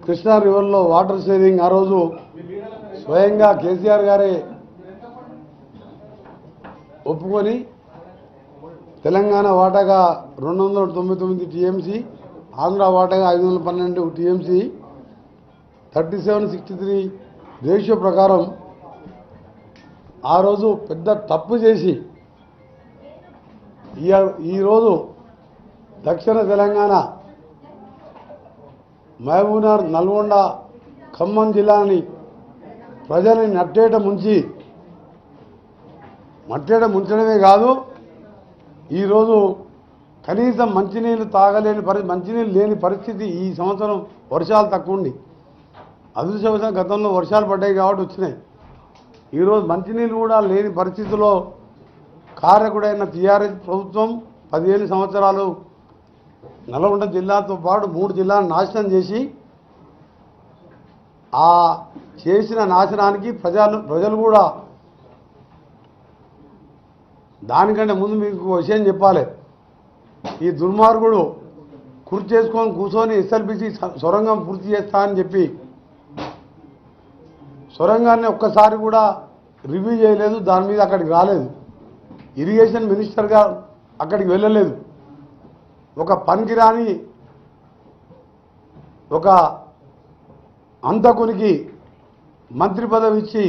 Krishna రివర్లో water sharing ఆ రోజు స్వయంగా కేసీఆర్ గారే ఒప్పుకొని తెలంగాణ వాటాగా 299 టీఎంసీ, ఆంధ్ర వాటాగా 512 టీఎంసీ, 37:63 రేషియో ప్రకారం ఆ రోజు పెద్ద తప్పు చేసి ఈరోజు దక్షిణ తెలంగాణ మహబూబ్నగర్, నల్గొండ, ఖమ్మం జిల్లాని ప్రజల్ని నట్టేట ముంచడమే కాదు, ఈరోజు కనీసం మంచినీళ్ళు తాగలేని మంచినీళ్ళు లేని పరిస్థితి. ఈ సంవత్సరం వర్షాలు తక్కువ ఉండి, అదృష్టవశాత్తు గతంలో వర్షాలు పడ్డాయి కాబట్టి వచ్చినాయి. ఈరోజు మంచినీళ్ళు కూడా లేని పరిస్థితిలో కారకుడైన టీఆర్ఎస్ ప్రభుత్వం 15 సంవత్సరాలు నల్గొండ జిల్లాతో పాటు 3 జిల్లాలను నాశనం చేసి, ఆ చేసిన నాశనానికి ప్రజలు కూడా దానికంటే ముందు మీకు విషయం చెప్పాలి. ఈ దుర్మార్గుడు చేసుకొని కూర్చొని ఎస్ఎల్బిసి సొరంగం పూర్తి చేస్తా అని చెప్పి సొరంగాన్ని ఒక్కసారి కూడా రివ్యూ చేయలేదు. దాని మీద అక్కడికి రాలేదు. ఇరిగేషన్ మినిస్టర్గా అక్కడికి వెళ్ళలేదు. ఒక పనికిరాని ఒక అంతకునికి మంత్రి పదవి ఇచ్చి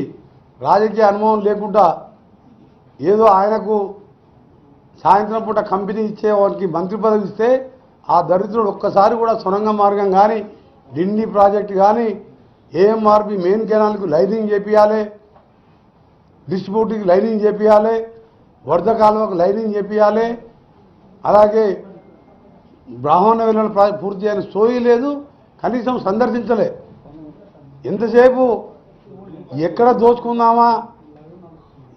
రాజకీయ అనుభవం లేకుండా ఏదో ఆయనకు సాయంత్రం పూట కంపెనీ ఇచ్చే వారికి మంత్రి పదవి ఇస్తే ఆ దరిద్రుడు ఒక్కసారి కూడా సొరంగ మార్గం కానీ, డిండి ప్రాజెక్టు కానీ, ఏఎంఆర్పి మెయిన్ కెనాల్కు లైనింగ్ చేపియాలి, డిస్ట్రిబ్యూటర్కి లైనింగ్ చేపియాలి, వరద కాలువకు లైనింగ్ చేపియాలి, అలాగే బ్రాహ్మణ వెల్లుల ప్రాజెక్ట్ పూర్తి చేయని సోయి లేదు. కనీసం సందర్శించలే. ఎంతసేపు ఎక్కడ దోచుకుందామా,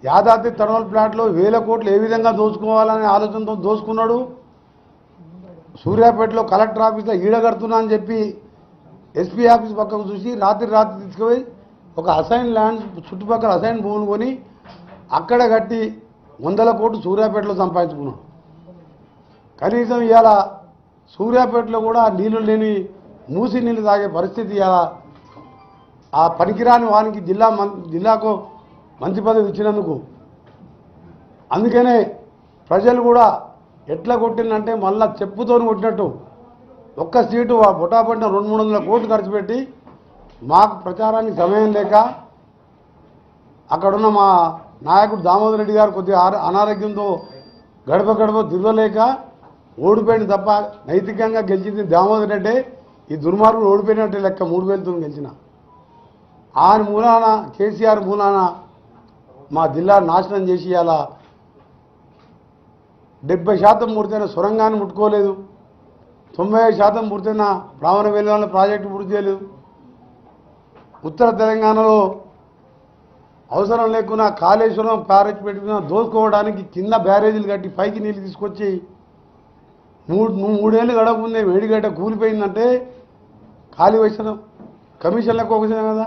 యాదాద్రి థర్మల్ ప్లాంట్లో 1000 కోట్లు ఏ విధంగా దోచుకోవాలనే ఆలోచనతో దోచుకున్నాడు. సూర్యాపేటలో కలెక్టర్ ఆఫీస్లో ఈడగడుతున్నా అని చెప్పి ఎస్పీ ఆఫీస్ పక్కకు చూసి రాత్రి తీసుకుపోయి ఒక అసైన్ ల్యాండ్ చుట్టుపక్కల అసైన్ భూమిని కొని అక్కడ కట్టి 100 కోట్లు సూర్యాపేటలో సంపాదించుకున్నాడు. కనీసం ఇవాళ సూర్యాపేటలో కూడా నీళ్లు లేని మూసి నీళ్ళు తాగే పరిస్థితి ఇవాళ ఆ పనికిరాని వానికి జిల్లాకు మంత్రి పదవి ఇచ్చినందుకు. అందుకనే ప్రజలు కూడా ఎట్లా కొట్టిందంటే మళ్ళా చెప్పుతో కొట్టినట్టు ఒక్క సీటు బొటాపట్టిన 200-300 కోట్లు ఖర్చు పెట్టి మాకు ప్రచారానికి సమయం లేక అక్కడున్న మా నాయకుడు దామోదర్ రెడ్డి గారు కొద్దిగా అనారోగ్యంతో గడప తిరగలేక ఓడిపోయింది తప్ప నైతికంగా గెలిచింది దామోదర్ రెడ్డి. ఈ దుర్మార్గుడు ఓడిపోయినట్టే లెక్క 3000తో గెలిచిన. ఆయన మూలాన కేసీఆర్ మూలాన మా జిల్లా నాశనం చేసి అలా 70% పూర్తయిన సొరంగాన్ని ముట్టుకోలేదు, 95% పూర్తయిన బ్రాహ్మణ వెల్లుల ప్రాజెక్టు పూర్తి చేయలేదు. ఉత్తర తెలంగాణలో అవసరం లేకున్నా కాళేశ్వరం బ్యారేజ్ పెట్టుకున్న దోసుకోవడానికి కింద బ్యారేజీలు కట్టి పైకి నీళ్ళు తీసుకొచ్చి 3 ఏళ్ళు గడవకుందే వేడిగడ్డ కూలిపోయిందంటే ఖాళీ వేసిన కమిషన్లకు ఒక విషయం కదా.